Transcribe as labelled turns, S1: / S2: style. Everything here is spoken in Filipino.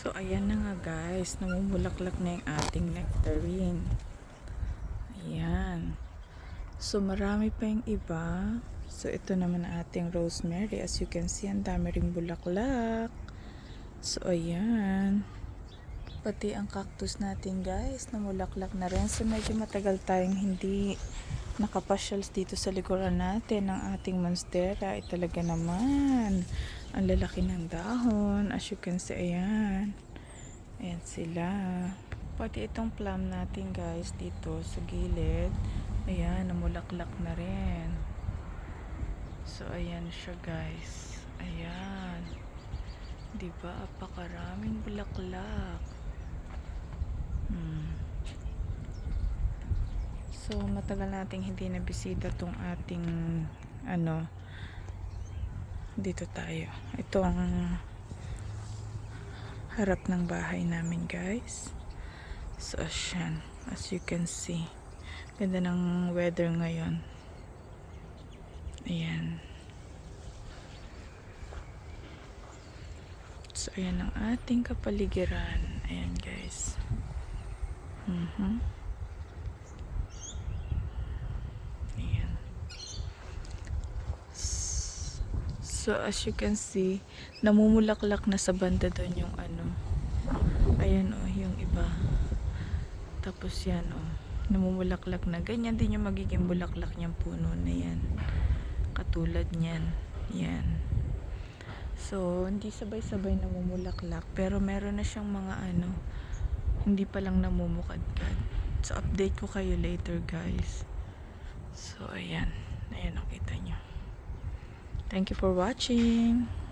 S1: So, ayan na nga guys. Namumulaklak na yung ating nectarine. Ayan. So, marami pa yung iba. So, ito naman ang ating rosemary. As you can see, ang dami ring bulaklak. So, ayan. Pati ang cactus natin guys, namulaklak na rin. So, medyo matagal tayong hindi nakapasyal dito sa likuran natin ng ating monstera. Ay talaga naman. Ang lalaki ng dahon. As you can see, ayan. Ayan sila. Pati itong plum natin guys dito sa gilid. Ayan, namulaklak na rin. So, ayan siya guys. Ayan. Diba? Apakaraming bulaklak. So, matagal nating hindi nabisita tong ating dito tayo. Ito ang harap ng bahay namin guys. So, asyan. As you can see. Ganda ng weather ngayon. Ayan. So, ayan ang ating kapaligiran. Ayan guys. Ayan. So, as you can see, namumulaklak na sa banda doon yung ayan yung iba. Tapos yan namumulaklak na. Ganyan din yung magiging bulaklak niyang puno na yan. Katulad niyan. Yan. So, hindi sabay-sabay namumulaklak. Pero meron na siyang mga hindi pa lang namumukadkad. So, update ko kayo later guys. So, ayan. Ayan, nakita nyo. Thank you for watching.